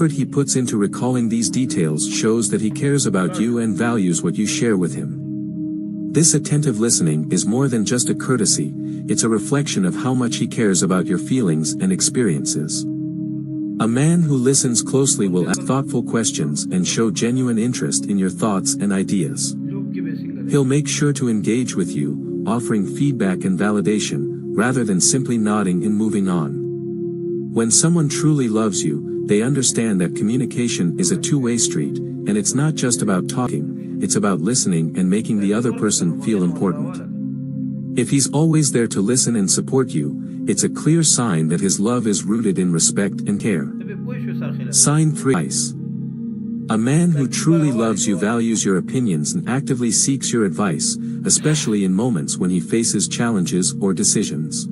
effort he puts into recalling these details shows that he cares about you and values what you share with him. This attentive listening is more than just a courtesy, it's a reflection of how much he cares about your feelings and experiences. A man who listens closely will ask thoughtful questions and show genuine interest in your thoughts and ideas. He'll make sure to engage with you, offering feedback and validation, rather than simply nodding and moving on. When someone truly loves you, they understand that communication is a two-way street, and it's not just about talking, it's about listening and making the other person feel important. If he's always there to listen and support you, it's a clear sign that his love is rooted in respect and care. Sign 3. Advice. A man who truly loves you values your opinions and actively seeks your advice, especially in moments when he faces challenges or decisions.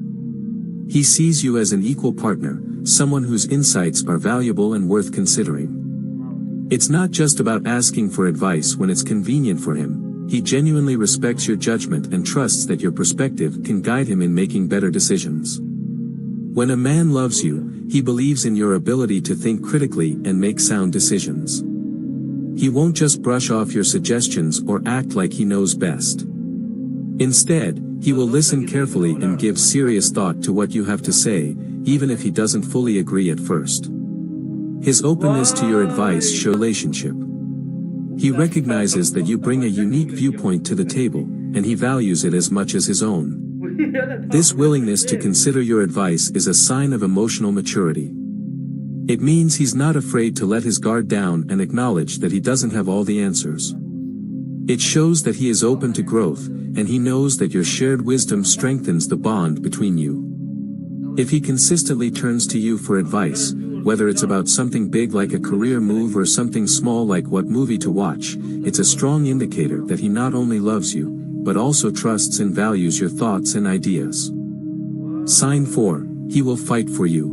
He sees you as an equal partner, someone whose insights are valuable and worth considering. It's not just about asking for advice when it's convenient for him, he genuinely respects your judgment and trusts that your perspective can guide him in making better decisions. When a man loves you, he believes in your ability to think critically and make sound decisions. He won't just brush off your suggestions or act like he knows best. Instead, he will listen carefully and give serious thought to what you have to say, even if he doesn't fully agree at first. His openness to your advice shows relationship. He recognizes that you bring a unique viewpoint to the table, and he values it as much as his own. This willingness to consider your advice is a sign of emotional maturity. It means he's not afraid to let his guard down and acknowledge that he doesn't have all the answers. It shows that he is open to growth, and he knows that your shared wisdom strengthens the bond between you. If he consistently turns to you for advice, whether it's about something big like a career move or something small like what movie to watch, it's a strong indicator that he not only loves you, but also trusts and values your thoughts and ideas. Sign 4. He will fight for you.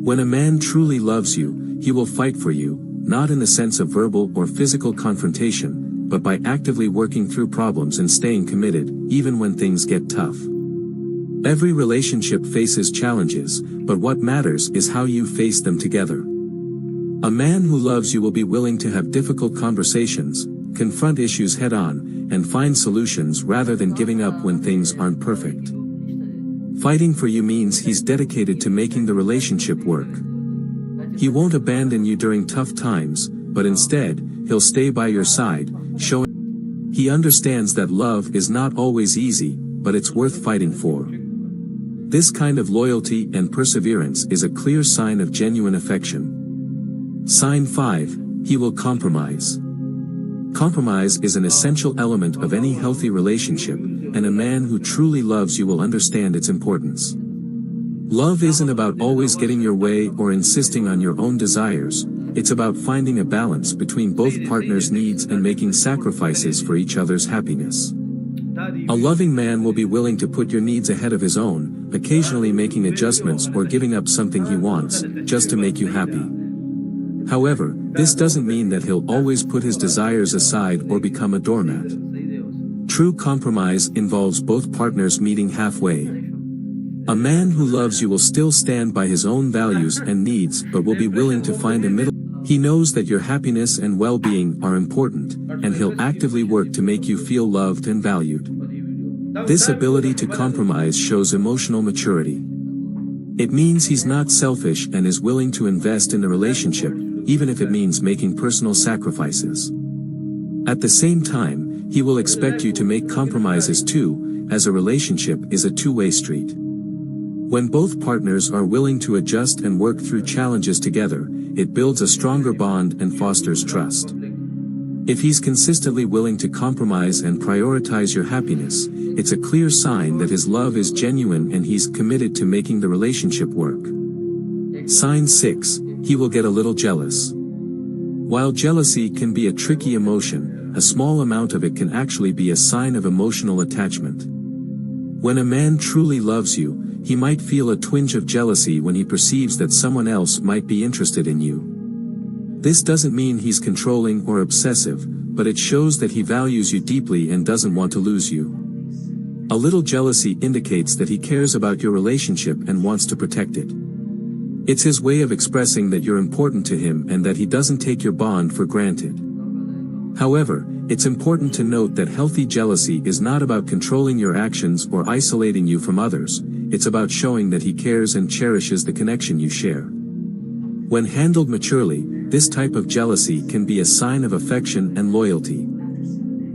When a man truly loves you, he will fight for you, not in the sense of verbal or physical confrontation, but by actively working through problems and staying committed, even when things get tough. Every relationship faces challenges, but what matters is how you face them together. A man who loves you will be willing to have difficult conversations, confront issues head-on, and find solutions rather than giving up when things aren't perfect. Fighting for you means he's dedicated to making the relationship work. He won't abandon you during tough times, but instead, he'll stay by your side, showing he understands that love is not always easy, but it's worth fighting for. This kind of loyalty and perseverance is a clear sign of genuine affection. Sign 5. He will compromise. Compromise is an essential element of any healthy relationship, and a man who truly loves you will understand its importance. Love isn't about always getting your way or insisting on your own desires, it's about finding a balance between both partners' needs and making sacrifices for each other's happiness. A loving man will be willing to put your needs ahead of his own, occasionally making adjustments or giving up something he wants, just to make you happy. However, this doesn't mean that he'll always put his desires aside or become a doormat. True compromise involves both partners meeting halfway. A man who loves you will still stand by his own values and needs but will be willing to find a middle. He knows that your happiness and well-being are important, and he'll actively work to make you feel loved and valued. This ability to compromise shows emotional maturity. It means he's not selfish and is willing to invest in the relationship, even if it means making personal sacrifices. At the same time, he will expect you to make compromises too, as a relationship is a two-way street. When both partners are willing to adjust and work through challenges together, it builds a stronger bond and fosters trust. If he's consistently willing to compromise and prioritize your happiness, it's a clear sign that his love is genuine and he's committed to making the relationship work. Sign 6. He will get a little jealous. While jealousy can be a tricky emotion, a small amount of it can actually be a sign of emotional attachment. When a man truly loves you, he might feel a twinge of jealousy when he perceives that someone else might be interested in you. This doesn't mean he's controlling or obsessive, but it shows that he values you deeply and doesn't want to lose you. A little jealousy indicates that he cares about your relationship and wants to protect it. It's his way of expressing that you're important to him and that he doesn't take your bond for granted. However, it's important to note that healthy jealousy is not about controlling your actions or isolating you from others, it's about showing that he cares and cherishes the connection you share. When handled maturely, this type of jealousy can be a sign of affection and loyalty.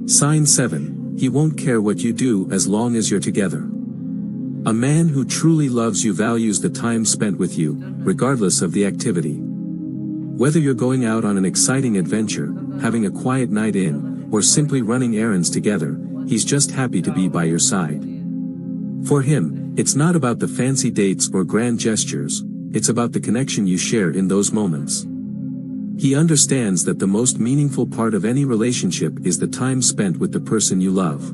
Sign 7. He won't care what you do as long as you're together. A man who truly loves you values the time spent with you, regardless of the activity. Whether you're going out on an exciting adventure, having a quiet night in, or simply running errands together, he's just happy to be by your side. For him, it's not about the fancy dates or grand gestures, it's about the connection you share in those moments. He understands that the most meaningful part of any relationship is the time spent with the person you love.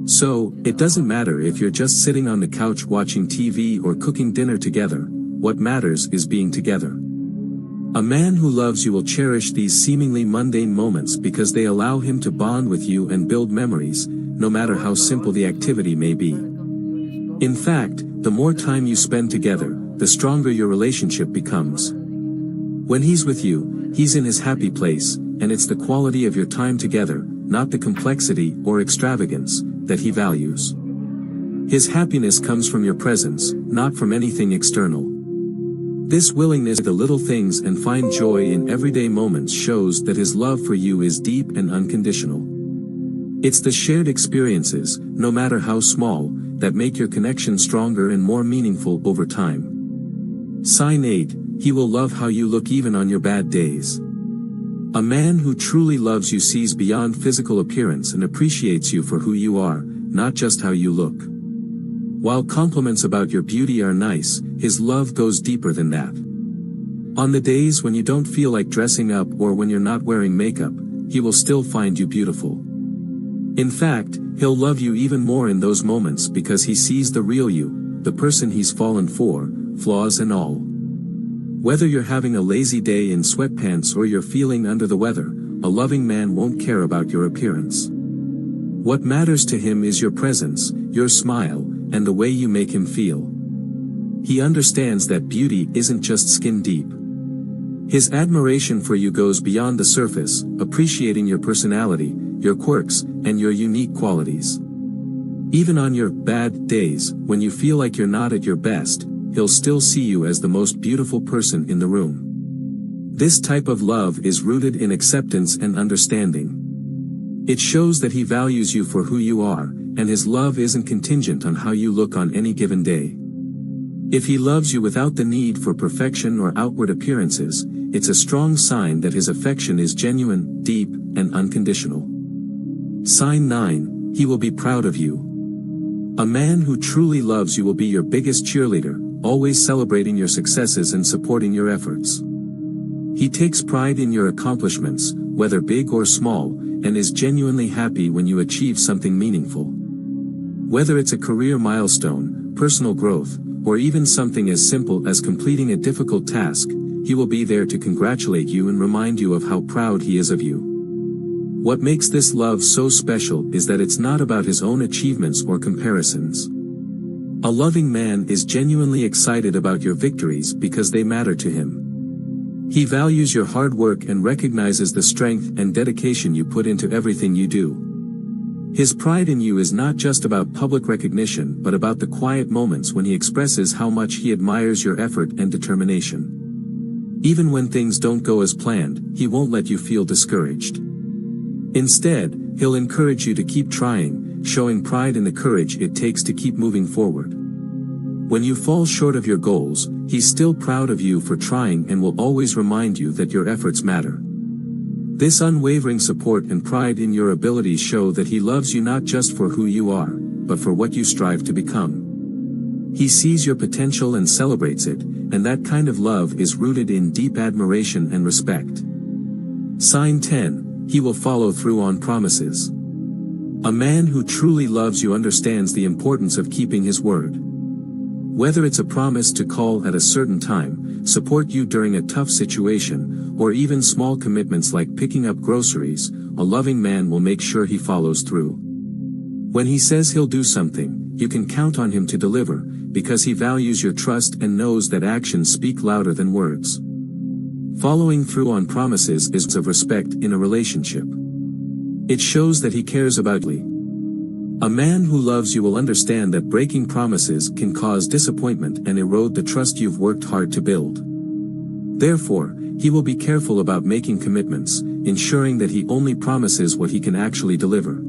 So, it doesn't matter if you're just sitting on the couch watching TV or cooking dinner together, what matters is being together. A man who loves you will cherish these seemingly mundane moments because they allow him to bond with you and build memories, no matter how simple the activity may be. In fact, the more time you spend together, the stronger your relationship becomes. When he's with you, he's in his happy place, and it's the quality of your time together, not the complexity or extravagance, that he values. His happiness comes from your presence, not from anything external. This willingness to the little things and find joy in everyday moments shows that his love for you is deep and unconditional. It's the shared experiences, no matter how small, that make your connection stronger and more meaningful over time. Sign 8. He will love how you look even on your bad days. A man who truly loves you sees beyond physical appearance and appreciates you for who you are, not just how you look. While compliments about your beauty are nice, his love goes deeper than that. On the days when you don't feel like dressing up or when you're not wearing makeup, he will still find you beautiful. In fact, he'll love you even more in those moments because he sees the real you, the person he's fallen for, flaws and all. Whether you're having a lazy day in sweatpants or you're feeling under the weather, a loving man won't care about your appearance. What matters to him is your presence, your smile, and the way you make him feel. He understands that beauty isn't just skin deep. His admiration for you goes beyond the surface, appreciating your personality, your quirks, and your unique qualities. Even on your bad days, when you feel like you're not at your best, he'll still see you as the most beautiful person in the room. This type of love is rooted in acceptance and understanding. It shows that he values you for who you are, and his love isn't contingent on how you look on any given day. If he loves you without the need for perfection or outward appearances, it's a strong sign that his affection is genuine, deep, and unconditional. Sign 9. He will be proud of you. A man who truly loves you will be your biggest cheerleader, always celebrating your successes and supporting your efforts. He takes pride in your accomplishments, whether big or small, and is genuinely happy when you achieve something meaningful. Whether it's a career milestone, personal growth, or even something as simple as completing a difficult task, he will be there to congratulate you and remind you of how proud he is of you. What makes this love so special is that it's not about his own achievements or comparisons. A loving man is genuinely excited about your victories because they matter to him. He values your hard work and recognizes the strength and dedication you put into everything you do. His pride in you is not just about public recognition but about the quiet moments when he expresses how much he admires your effort and determination. Even when things don't go as planned, he won't let you feel discouraged. Instead, he'll encourage you to keep trying, showing pride in the courage it takes to keep moving forward. When you fall short of your goals, he's still proud of you for trying and will always remind you that your efforts matter. This unwavering support and pride in your abilities show that he loves you not just for who you are, but for what you strive to become. He sees your potential and celebrates it, and that kind of love is rooted in deep admiration and respect. Sign 10. He will follow through on promises. A man who truly loves you understands the importance of keeping his word. Whether it's a promise to call at a certain time, support you during a tough situation, or even small commitments like picking up groceries, a loving man will make sure he follows through. When he says he'll do something, you can count on him to deliver, because he values your trust and knows that actions speak louder than words. Following through on promises is of respect in a relationship. It shows that he cares about you. A man who loves you will understand that breaking promises can cause disappointment and erode the trust you've worked hard to build. Therefore, he will be careful about making commitments, ensuring that he only promises what he can actually deliver.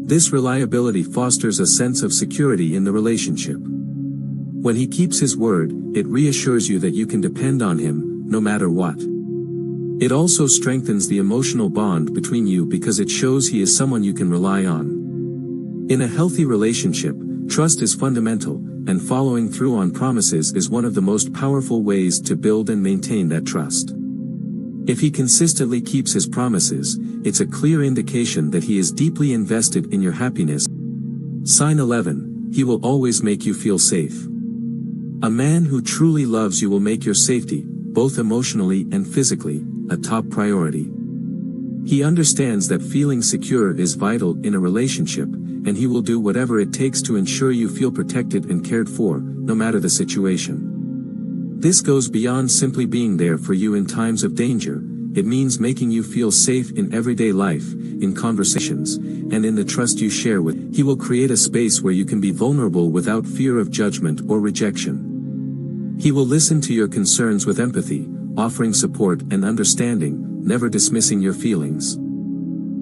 This reliability fosters a sense of security in the relationship. When he keeps his word, it reassures you that you can depend on him, no matter what. It also strengthens the emotional bond between you because it shows he is someone you can rely on. In a healthy relationship, trust is fundamental, and following through on promises is one of the most powerful ways to build and maintain that trust. If he consistently keeps his promises, it's a clear indication that he is deeply invested in your happiness. Sign 11, he will always make you feel safe. A man who truly loves you will make your safety, both emotionally and physically, a top priority. He understands that feeling secure is vital in a relationship, and he will do whatever it takes to ensure you feel protected and cared for, no matter the situation. This goes beyond simply being there for you in times of danger. It means making you feel safe in everyday life, in conversations, and in the trust you share with. He will create a space where you can be vulnerable without fear of judgment or rejection. He will listen to your concerns with empathy, offering support and understanding, never dismissing your feelings.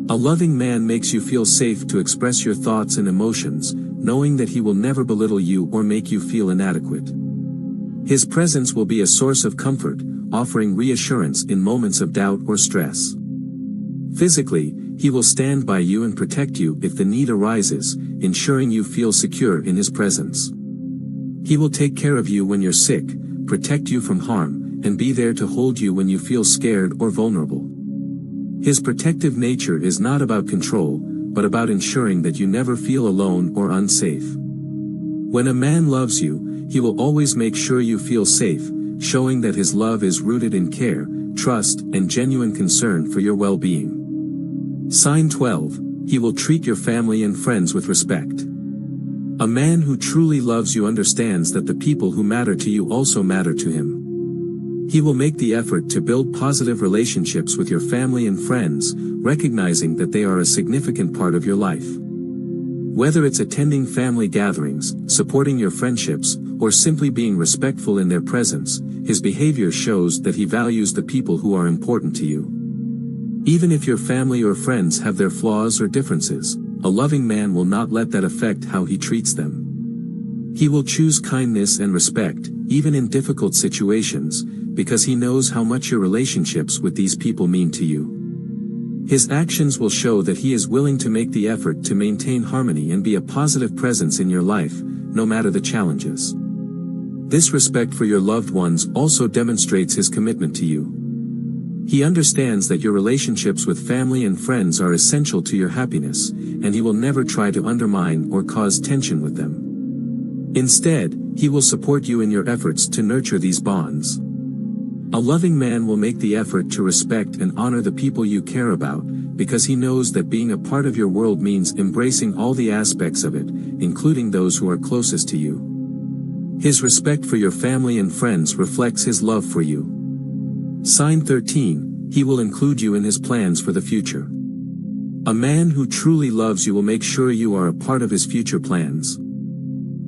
A loving man makes you feel safe to express your thoughts and emotions, knowing that he will never belittle you or make you feel inadequate. His presence will be a source of comfort, offering reassurance in moments of doubt or stress. Physically, he will stand by you and protect you if the need arises, ensuring you feel secure in his presence. He will take care of you when you're sick, protect you from harm, and be there to hold you when you feel scared or vulnerable. His protective nature is not about control, but about ensuring that you never feel alone or unsafe. When a man loves you, he will always make sure you feel safe, showing that his love is rooted in care, trust, and genuine concern for your well-being. Sign 12, he will treat your family and friends with respect. A man who truly loves you understands that the people who matter to you also matter to him. He will make the effort to build positive relationships with your family and friends, recognizing that they are a significant part of your life. Whether it's attending family gatherings, supporting your friendships, or simply being respectful in their presence, his behavior shows that he values the people who are important to you. Even if your family or friends have their flaws or differences, a loving man will not let that affect how he treats them. He will choose kindness and respect, even in difficult situations, because he knows how much your relationships with these people mean to you. His actions will show that he is willing to make the effort to maintain harmony and be a positive presence in your life, no matter the challenges. This respect for your loved ones also demonstrates his commitment to you. He understands that your relationships with family and friends are essential to your happiness, and he will never try to undermine or cause tension with them. Instead, he will support you in your efforts to nurture these bonds. A loving man will make the effort to respect and honor the people you care about, because he knows that being a part of your world means embracing all the aspects of it, including those who are closest to you. His respect for your family and friends reflects his love for you. Sign 13, he will include you in his plans for the future. A man who truly loves you will make sure you are a part of his future plans.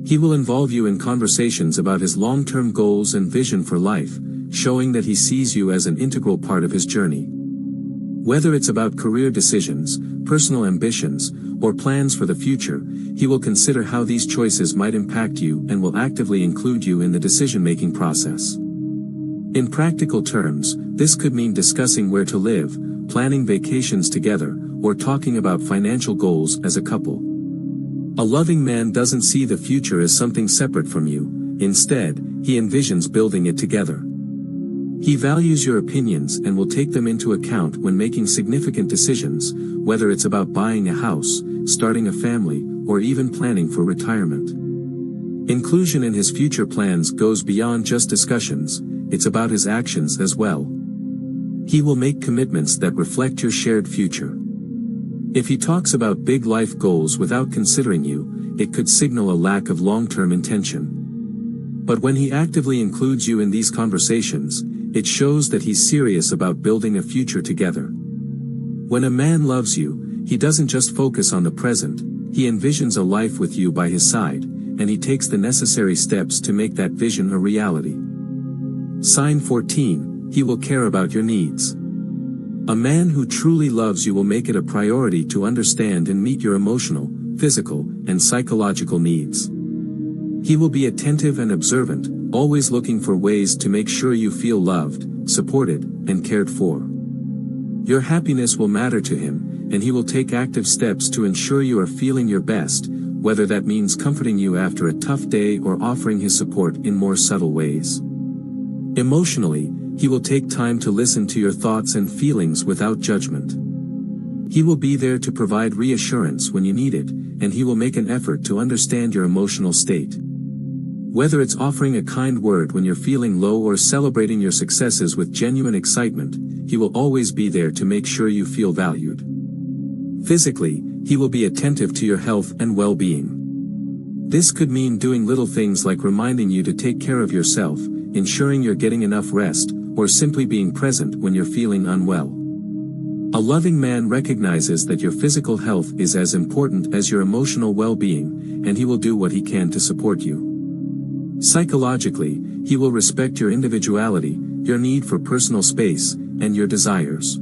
He will involve you in conversations about his long-term goals and vision for life, showing that he sees you as an integral part of his journey. Whether it's about career decisions, personal ambitions, or plans for the future, he will consider how these choices might impact you and will actively include you in the decision-making process. In practical terms, this could mean discussing where to live, planning vacations together, or talking about financial goals as a couple. A loving man doesn't see the future as something separate from you. Instead, he envisions building it together. He values your opinions and will take them into account when making significant decisions, whether it's about buying a house, starting a family, or even planning for retirement. Inclusion in his future plans goes beyond just discussions, it's about his actions as well. He will make commitments that reflect your shared future. If he talks about big life goals without considering you, it could signal a lack of long-term intention. But when he actively includes you in these conversations, it shows that he's serious about building a future together. When a man loves you, he doesn't just focus on the present, he envisions a life with you by his side, and he takes the necessary steps to make that vision a reality. Sign 14, he will care about your needs. A man who truly loves you will make it a priority to understand and meet your emotional, physical, and psychological needs. He will be attentive and observant, always looking for ways to make sure you feel loved, supported, and cared for. Your happiness will matter to him, and he will take active steps to ensure you are feeling your best, whether that means comforting you after a tough day or offering his support in more subtle ways. Emotionally, he will take time to listen to your thoughts and feelings without judgment. He will be there to provide reassurance when you need it, and he will make an effort to understand your emotional state. Whether it's offering a kind word when you're feeling low or celebrating your successes with genuine excitement, he will always be there to make sure you feel valued. Physically, he will be attentive to your health and well-being. This could mean doing little things like reminding you to take care of yourself, ensuring you're getting enough rest, or simply being present when you're feeling unwell. A loving man recognizes that your physical health is as important as your emotional well-being, and he will do what he can to support you. Psychologically, he will respect your individuality, your need for personal space, and your desires.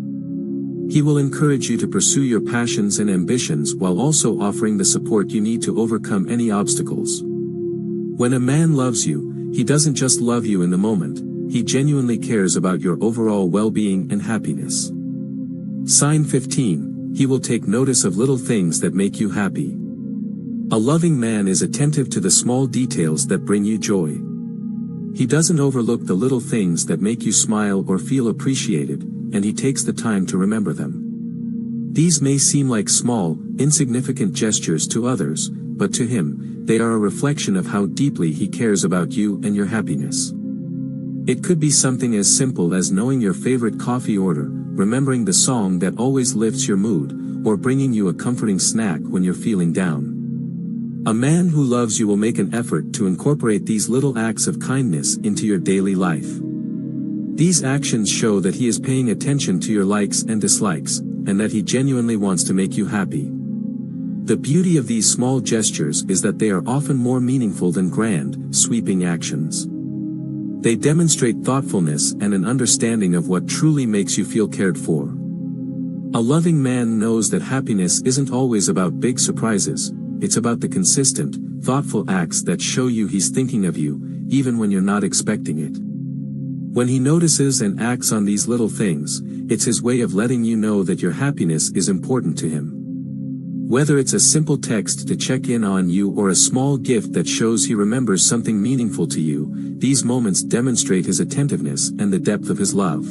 He will encourage you to pursue your passions and ambitions while also offering the support you need to overcome any obstacles. When a man loves you, he doesn't just love you in the moment, he genuinely cares about your overall well-being and happiness. Sign 15, he will take notice of little things that make you happy. A loving man is attentive to the small details that bring you joy. He doesn't overlook the little things that make you smile or feel appreciated, and he takes the time to remember them. These may seem like small, insignificant gestures to others, but to him, they are a reflection of how deeply he cares about you and your happiness. It could be something as simple as knowing your favorite coffee order, remembering the song that always lifts your mood, or bringing you a comforting snack when you're feeling down. A man who loves you will make an effort to incorporate these little acts of kindness into your daily life. These actions show that he is paying attention to your likes and dislikes, and that he genuinely wants to make you happy. The beauty of these small gestures is that they are often more meaningful than grand, sweeping actions. They demonstrate thoughtfulness and an understanding of what truly makes you feel cared for. A loving man knows that happiness isn't always about big surprises, it's about the consistent, thoughtful acts that show you he's thinking of you, even when you're not expecting it. When he notices and acts on these little things, it's his way of letting you know that your happiness is important to him. Whether it's a simple text to check in on you or a small gift that shows he remembers something meaningful to you, these moments demonstrate his attentiveness and the depth of his love.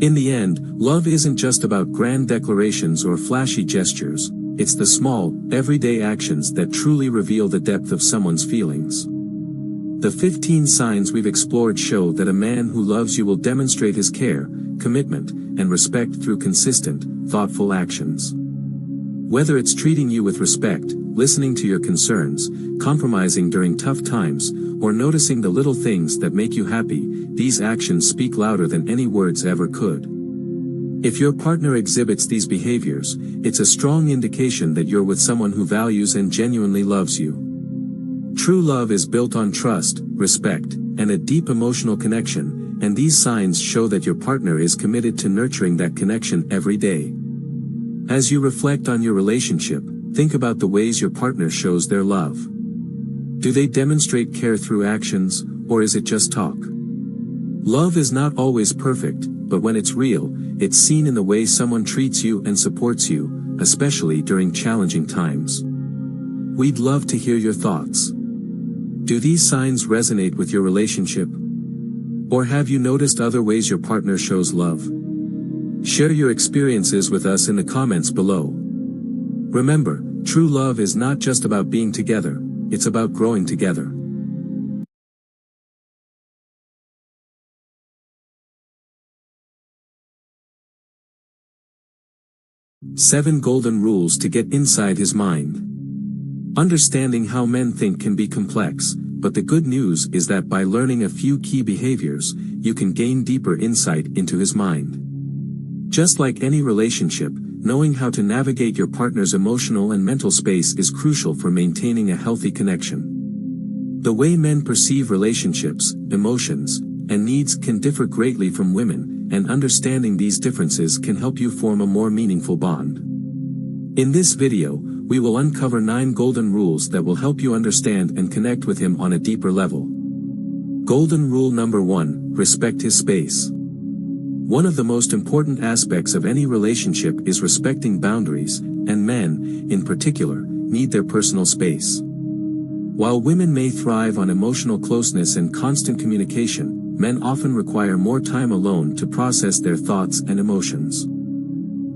In the end, love isn't just about grand declarations or flashy gestures, it's the small, everyday actions that truly reveal the depth of someone's feelings. The 15 signs we've explored show that a man who loves you will demonstrate his care, commitment, and respect through consistent, thoughtful actions. Whether it's treating you with respect, listening to your concerns, compromising during tough times, or noticing the little things that make you happy, these actions speak louder than any words ever could. If your partner exhibits these behaviors, it's a strong indication that you're with someone who values and genuinely loves you. True love is built on trust, respect, and a deep emotional connection, and these signs show that your partner is committed to nurturing that connection every day. As you reflect on your relationship, think about the ways your partner shows their love. Do they demonstrate care through actions, or is it just talk? Love is not always perfect, but when it's real, it's seen in the way someone treats you and supports you, especially during challenging times. We'd love to hear your thoughts. Do these signs resonate with your relationship? Or have you noticed other ways your partner shows love? Share your experiences with us in the comments below. Remember, true love is not just about being together, it's about growing together. Seven golden rules to get inside his mind. Understanding how men think can be complex, but the good news is that by learning a few key behaviors, you can gain deeper insight into his mind. Just like any relationship, knowing how to navigate your partner's emotional and mental space is crucial for maintaining a healthy connection. The way men perceive relationships, emotions, and needs can differ greatly from women, and understanding these differences can help you form a more meaningful bond. In this video, we will uncover 9 golden rules that will help you understand and connect with him on a deeper level. Golden rule number 1, respect his space. One of the most important aspects of any relationship is respecting boundaries, and men, in particular, need their personal space. While women may thrive on emotional closeness and constant communication, men often require more time alone to process their thoughts and emotions.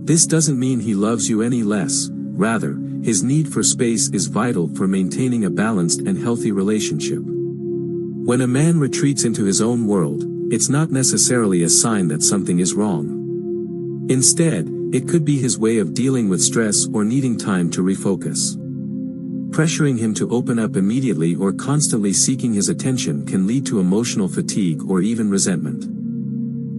This doesn't mean he loves you any less, rather, his need for space is vital for maintaining a balanced and healthy relationship. When a man retreats into his own world, it's not necessarily a sign that something is wrong. Instead, it could be his way of dealing with stress or needing time to refocus. Pressuring him to open up immediately or constantly seeking his attention can lead to emotional fatigue or even resentment.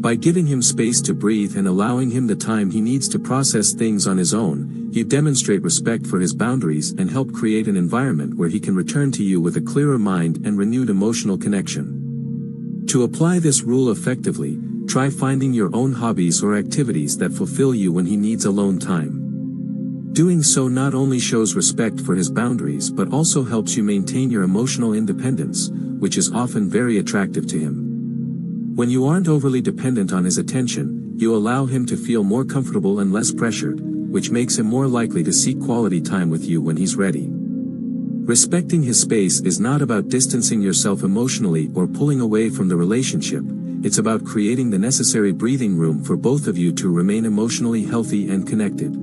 By giving him space to breathe and allowing him the time he needs to process things on his own, you demonstrate respect for his boundaries and help create an environment where he can return to you with a clearer mind and renewed emotional connection. To apply this rule effectively, try finding your own hobbies or activities that fulfill you when he needs alone time. Doing so not only shows respect for his boundaries but also helps you maintain your emotional independence, which is often very attractive to him. When you aren't overly dependent on his attention, you allow him to feel more comfortable and less pressured, which makes him more likely to seek quality time with you when he's ready. Respecting his space is not about distancing yourself emotionally or pulling away from the relationship, it's about creating the necessary breathing room for both of you to remain emotionally healthy and connected.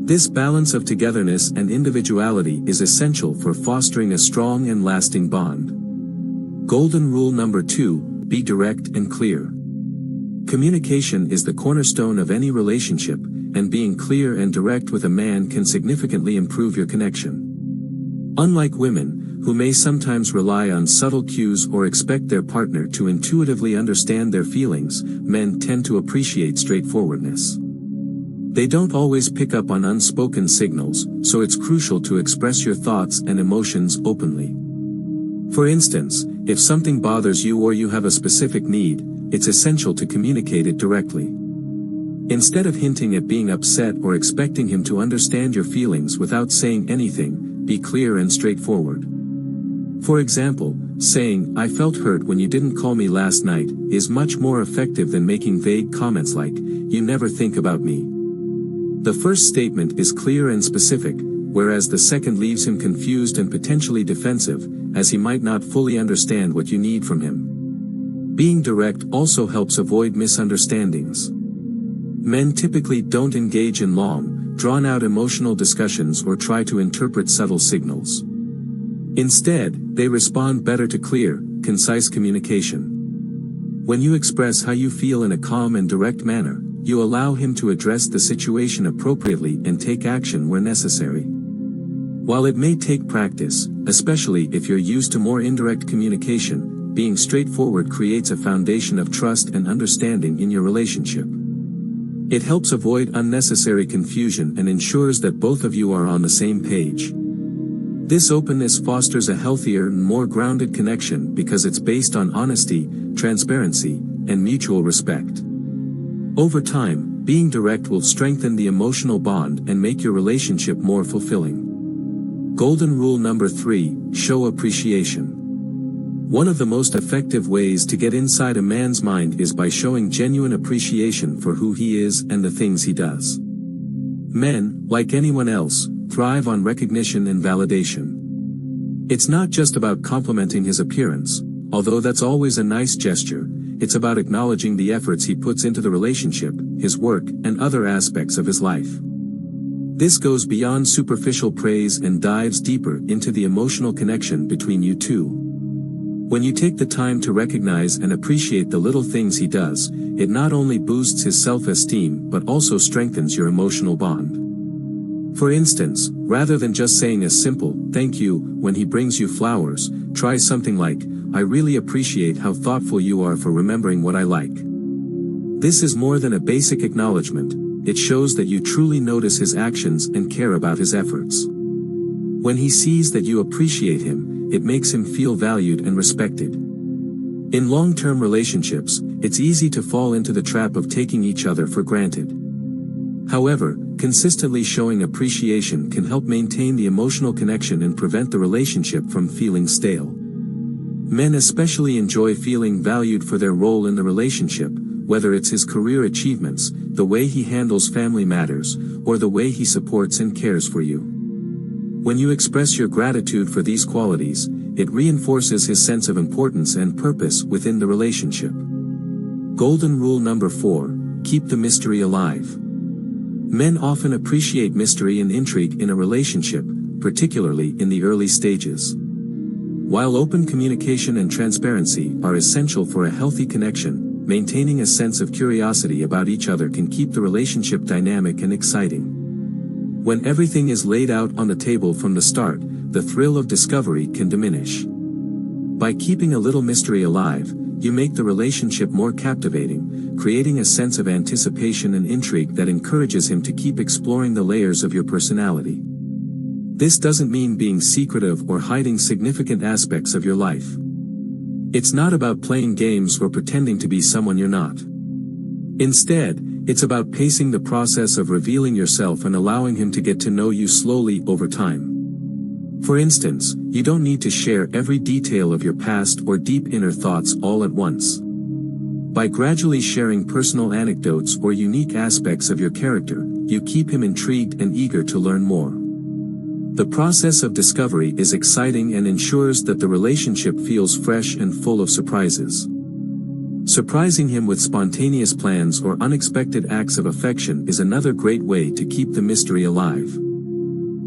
This balance of togetherness and individuality is essential for fostering a strong and lasting bond. Golden rule number 2, be direct and clear. Communication is the cornerstone of any relationship, and being clear and direct with a man can significantly improve your connection. Unlike women, who may sometimes rely on subtle cues or expect their partner to intuitively understand their feelings, men tend to appreciate straightforwardness. They don't always pick up on unspoken signals, so it's crucial to express your thoughts and emotions openly. For instance, if something bothers you or you have a specific need, it's essential to communicate it directly. Instead of hinting at being upset or expecting him to understand your feelings without saying anything, be clear and straightforward. For example, saying, "I felt hurt when you didn't call me last night," is much more effective than making vague comments like, "You never think about me." The first statement is clear and specific, whereas the second leaves him confused and potentially defensive, as he might not fully understand what you need from him. Being direct also helps avoid misunderstandings. Men typically don't engage in long, drawn-out emotional discussions or try to interpret subtle signals. Instead, they respond better to clear, concise communication. When you express how you feel in a calm and direct manner, you allow him to address the situation appropriately and take action where necessary. While it may take practice, especially if you're used to more indirect communication, being straightforward creates a foundation of trust and understanding in your relationship. It helps avoid unnecessary confusion and ensures that both of you are on the same page. This openness fosters a healthier and more grounded connection because it's based on honesty, transparency, and mutual respect. Over time, being direct will strengthen the emotional bond and make your relationship more fulfilling. Golden rule number 3, show appreciation. One of the most effective ways to get inside a man's mind is by showing genuine appreciation for who he is and the things he does. Men, like anyone else, thrive on recognition and validation. It's not just about complimenting his appearance, although that's always a nice gesture, it's about acknowledging the efforts he puts into the relationship, his work, and other aspects of his life. This goes beyond superficial praise and dives deeper into the emotional connection between you two. When you take the time to recognize and appreciate the little things he does, it not only boosts his self-esteem but also strengthens your emotional bond. For instance, rather than just saying a simple, "thank you," when he brings you flowers, try something like, "I really appreciate how thoughtful you are for remembering what I like." This is more than a basic acknowledgement, it shows that you truly notice his actions and care about his efforts. When he sees that you appreciate him, it makes him feel valued and respected. In long-term relationships, it's easy to fall into the trap of taking each other for granted. However, consistently showing appreciation can help maintain the emotional connection and prevent the relationship from feeling stale. Men especially enjoy feeling valued for their role in the relationship, whether it's his career achievements, the way he handles family matters, or the way he supports and cares for you. When you express your gratitude for these qualities, it reinforces his sense of importance and purpose within the relationship. Golden rule number 4, keep the mystery alive. Men often appreciate mystery and intrigue in a relationship, particularly in the early stages. While open communication and transparency are essential for a healthy connection, maintaining a sense of curiosity about each other can keep the relationship dynamic and exciting. When everything is laid out on the table from the start, the thrill of discovery can diminish. By keeping a little mystery alive, you make the relationship more captivating, creating a sense of anticipation and intrigue that encourages him to keep exploring the layers of your personality. This doesn't mean being secretive or hiding significant aspects of your life. It's not about playing games or pretending to be someone you're not. Instead, it's about pacing the process of revealing yourself and allowing him to get to know you slowly over time. For instance, you don't need to share every detail of your past or deep inner thoughts all at once. By gradually sharing personal anecdotes or unique aspects of your character, you keep him intrigued and eager to learn more. The process of discovery is exciting and ensures that the relationship feels fresh and full of surprises. Surprising him with spontaneous plans or unexpected acts of affection is another great way to keep the mystery alive.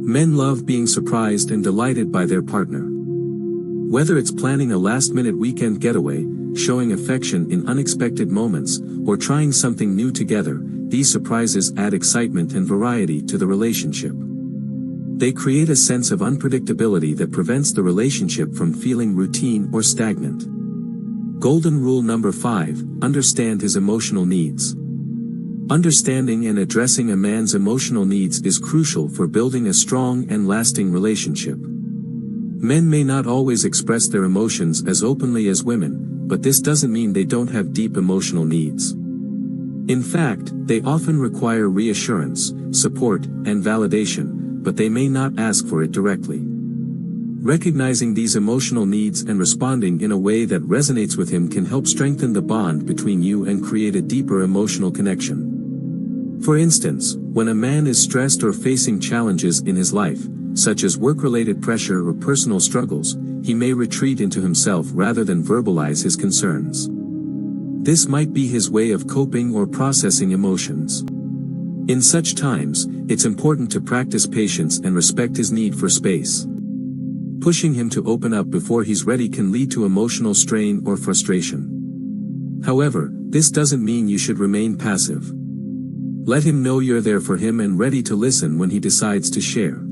Men love being surprised and delighted by their partner. Whether it's planning a last-minute weekend getaway, showing affection in unexpected moments, or trying something new together, these surprises add excitement and variety to the relationship. They create a sense of unpredictability that prevents the relationship from feeling routine or stagnant. Golden rule number 5, understand his emotional needs. Understanding and addressing a man's emotional needs is crucial for building a strong and lasting relationship. Men may not always express their emotions as openly as women, but this doesn't mean they don't have deep emotional needs. In fact, they often require reassurance, support, and validation, but they may not ask for it directly. Recognizing these emotional needs and responding in a way that resonates with him can help strengthen the bond between you and create a deeper emotional connection. For instance, when a man is stressed or facing challenges in his life, such as work-related pressure or personal struggles, he may retreat into himself rather than verbalize his concerns. This might be his way of coping or processing emotions. In such times, it's important to practice patience and respect his need for space. Pushing him to open up before he's ready can lead to emotional strain or frustration. However, this doesn't mean you should remain passive. Let him know you're there for him and ready to listen when he decides to share.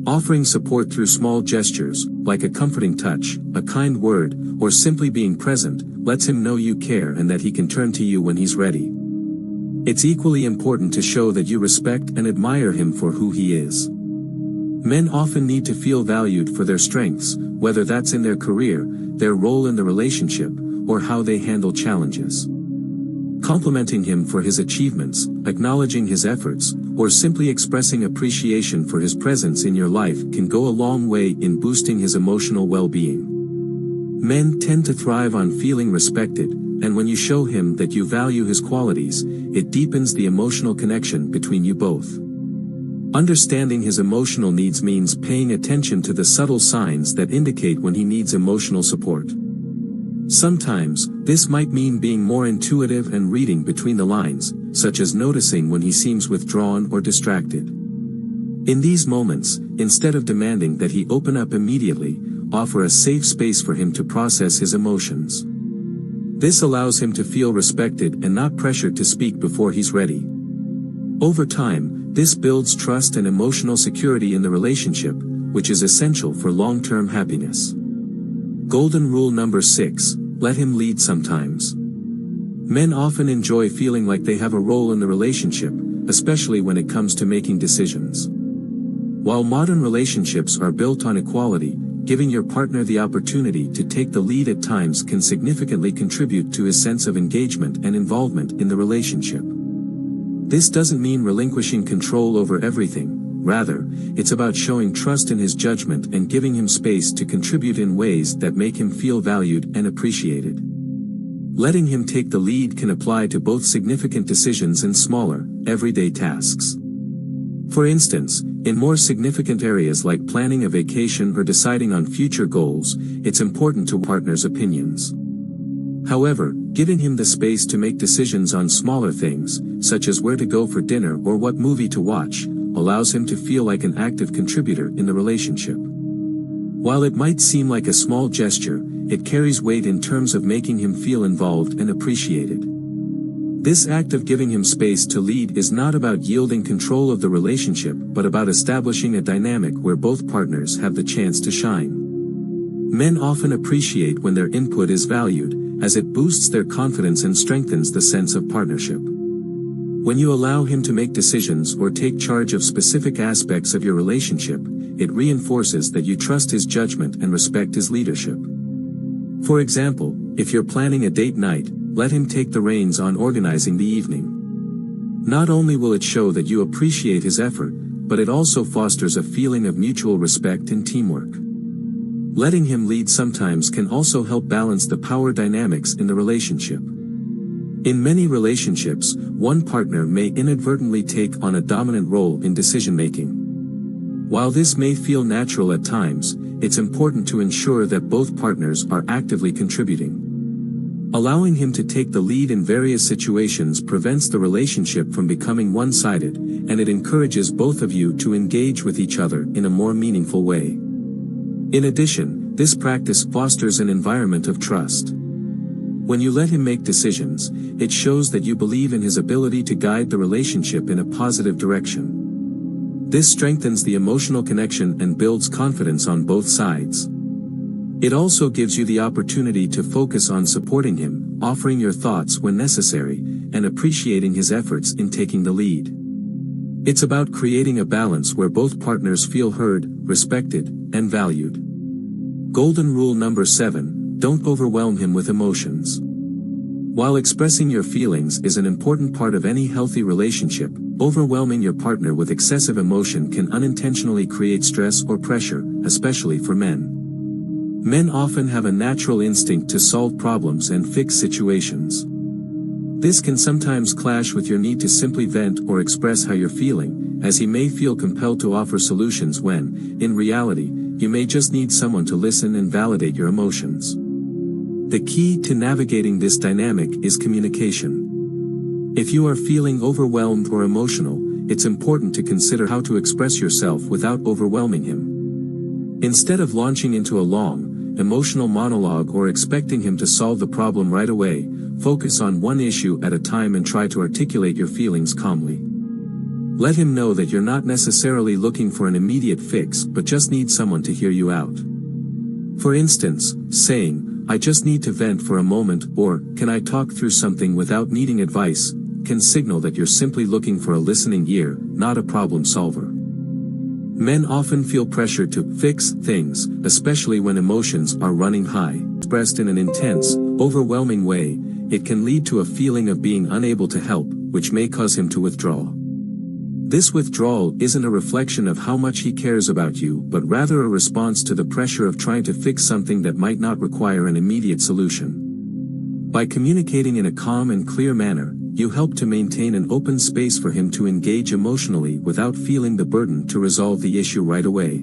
Offering support through small gestures, like a comforting touch, a kind word, or simply being present, lets him know you care and that he can turn to you when he's ready. It's equally important to show that you respect and admire him for who he is. Men often need to feel valued for their strengths, whether that's in their career, their role in the relationship, or how they handle challenges. Complimenting him for his achievements, acknowledging his efforts, or simply expressing appreciation for his presence in your life can go a long way in boosting his emotional well-being. Men tend to thrive on feeling respected, and when you show him that you value his qualities, it deepens the emotional connection between you both. Understanding his emotional needs means paying attention to the subtle signs that indicate when he needs emotional support. Sometimes, this might mean being more intuitive and reading between the lines, such as noticing when he seems withdrawn or distracted. In these moments, instead of demanding that he open up immediately, offer a safe space for him to process his emotions. This allows him to feel respected and not pressured to speak before he's ready. Over time, This builds trust and emotional security in the relationship, which is essential for long-term happiness. Golden rule number 6, let him lead sometimes. Men often enjoy feeling like they have a role in the relationship, especially when it comes to making decisions. While modern relationships are built on equality, giving your partner the opportunity to take the lead at times can significantly contribute to his sense of engagement and involvement in the relationship. This doesn't mean relinquishing control over everything, rather, it's about showing trust in his judgment and giving him space to contribute in ways that make him feel valued and appreciated. Letting him take the lead can apply to both significant decisions and smaller, everyday tasks. For instance, in more significant areas like planning a vacation or deciding on future goals, it's important to partner's opinions. However, giving him the space to make decisions on smaller things, such as where to go for dinner or what movie to watch, allows him to feel like an active contributor in the relationship. While it might seem like a small gesture, it carries weight in terms of making him feel involved and appreciated. This act of giving him space to lead is not about yielding control of the relationship but about establishing a dynamic where both partners have the chance to shine. Men often appreciate when their input is valued, as it boosts their confidence and strengthens the sense of partnership. When you allow him to make decisions or take charge of specific aspects of your relationship, it reinforces that you trust his judgment and respect his leadership. For example, if you're planning a date night, let him take the reins on organizing the evening. Not only will it show that you appreciate his effort, but it also fosters a feeling of mutual respect and teamwork. Letting him lead sometimes can also help balance the power dynamics in the relationship. In many relationships, one partner may inadvertently take on a dominant role in decision-making. While this may feel natural at times, it's important to ensure that both partners are actively contributing. Allowing him to take the lead in various situations prevents the relationship from becoming one-sided, and it encourages both of you to engage with each other in a more meaningful way. In addition, this practice fosters an environment of trust. When you let him make decisions, it shows that you believe in his ability to guide the relationship in a positive direction. This strengthens the emotional connection and builds confidence on both sides. It also gives you the opportunity to focus on supporting him, offering your thoughts when necessary, and appreciating his efforts in taking the lead. It's about creating a balance where both partners feel heard, respected, and valued. Golden rule number 7, don't overwhelm him with emotions. While expressing your feelings is an important part of any healthy relationship, overwhelming your partner with excessive emotion can unintentionally create stress or pressure, especially for men. Men often have a natural instinct to solve problems and fix situations. This can sometimes clash with your need to simply vent or express how you're feeling, as he may feel compelled to offer solutions when, in reality, you may just need someone to listen and validate your emotions. The key to navigating this dynamic is communication. If you are feeling overwhelmed or emotional, it's important to consider how to express yourself without overwhelming him. Instead of launching into a long, emotional monologue or expecting him to solve the problem right away, focus on one issue at a time and try to articulate your feelings calmly. Let him know that you're not necessarily looking for an immediate fix but just need someone to hear you out. For instance, saying, "I just need to vent for a moment," or, "Can I talk through something without needing advice," can signal that you're simply looking for a listening ear, not a problem solver. Men often feel pressured to fix things, especially when emotions are running high. Expressed in an intense, overwhelming way, it can lead to a feeling of being unable to help, which may cause him to withdraw. This withdrawal isn't a reflection of how much he cares about you but rather a response to the pressure of trying to fix something that might not require an immediate solution. By communicating in a calm and clear manner, you help to maintain an open space for him to engage emotionally without feeling the burden to resolve the issue right away.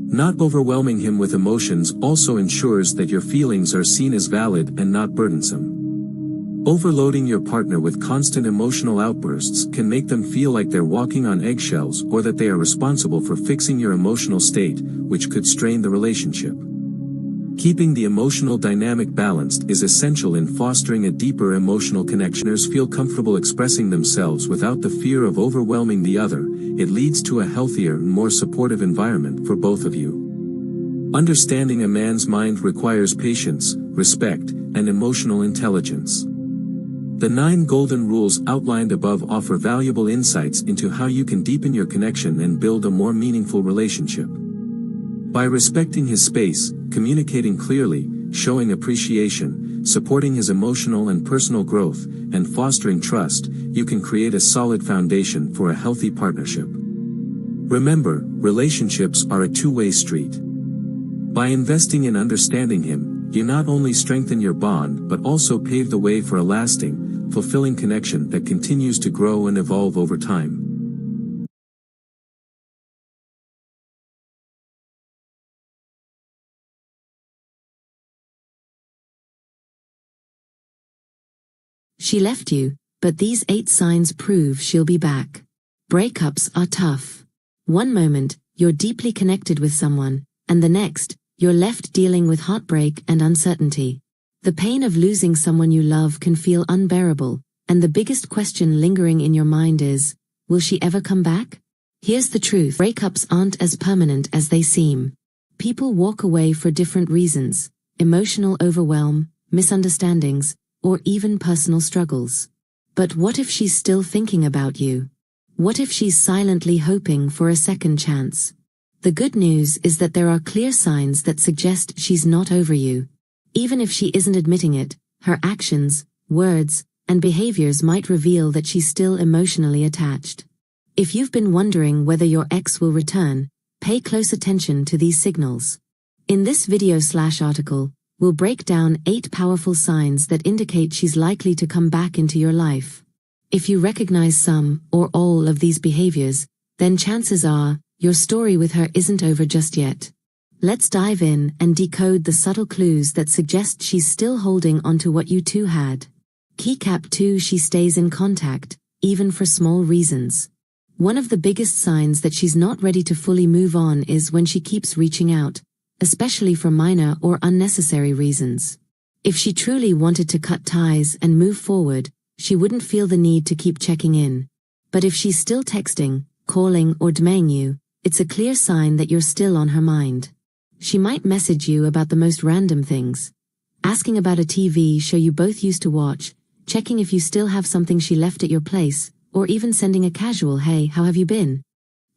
Not overwhelming him with emotions also ensures that your feelings are seen as valid and not burdensome. Overloading your partner with constant emotional outbursts can make them feel like they're walking on eggshells or that they are responsible for fixing your emotional state, which could strain the relationship. Keeping the emotional dynamic balanced is essential in fostering a deeper emotional connection. Partners feel comfortable expressing themselves without the fear of overwhelming the other. It leads to a healthier and more supportive environment for both of you. Understanding a man's mind requires patience, respect, and emotional intelligence. The 9 golden rules outlined above offer valuable insights into how you can deepen your connection and build a more meaningful relationship. By respecting his space, communicating clearly, showing appreciation, supporting his emotional and personal growth, and fostering trust, you can create a solid foundation for a healthy partnership. Remember, relationships are a two-way street. By investing in understanding him, you not only strengthen your bond but also pave the way for a lasting, fulfilling connection that continues to grow and evolve over time. She left you, but these 8 signs prove she'll be back. Breakups are tough. One moment, you're deeply connected with someone, and the next, you're left dealing with heartbreak and uncertainty. The pain of losing someone you love can feel unbearable, and the biggest question lingering in your mind is, will she ever come back? Here's the truth: breakups aren't as permanent as they seem. People walk away for different reasons: emotional overwhelm, misunderstandings, or even personal struggles. But what if she's still thinking about you? What if she's silently hoping for a second chance? The good news is that there are clear signs that suggest she's not over you. Even if she isn't admitting it, her actions, words, and behaviors might reveal that she's still emotionally attached. If you've been wondering whether your ex will return, pay close attention to these signals. In this video/article, we'll break down 8 powerful signs that indicate she's likely to come back into your life. If you recognize some or all of these behaviors, then chances are, your story with her isn't over just yet. Let's dive in and decode the subtle clues that suggest she's still holding onto what you two had. Keycap 2: She stays in contact, even for small reasons. One of the biggest signs that she's not ready to fully move on is when she keeps reaching out, especially for minor or unnecessary reasons. If she truly wanted to cut ties and move forward, she wouldn't feel the need to keep checking in. But if she's still texting, calling, or DMing you, it's a clear sign that you're still on her mind. She might message you about the most random things, asking about a TV show you both used to watch, checking if you still have something she left at your place, or even sending a casual "Hey, how have you been?"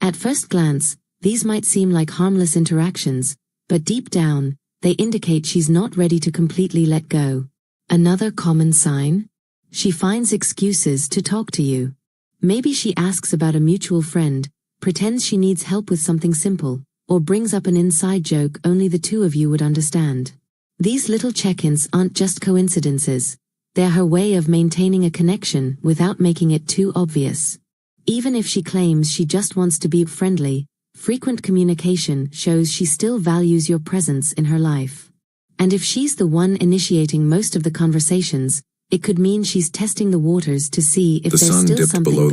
At first glance, these might seem like harmless interactions, but deep down, they indicate she's not ready to completely let go. Another common sign? She finds excuses to talk to you. Maybe she asks about a mutual friend, pretends she needs help with something simple, or brings up an inside joke only the two of you would understand. These little check-ins aren't just coincidences. They're her way of maintaining a connection without making it too obvious. Even if she claims she just wants to be friendly, frequent communication shows she still values your presence in her life. And if she's the one initiating most of the conversations, it could mean she's testing the waters to see if there's still something between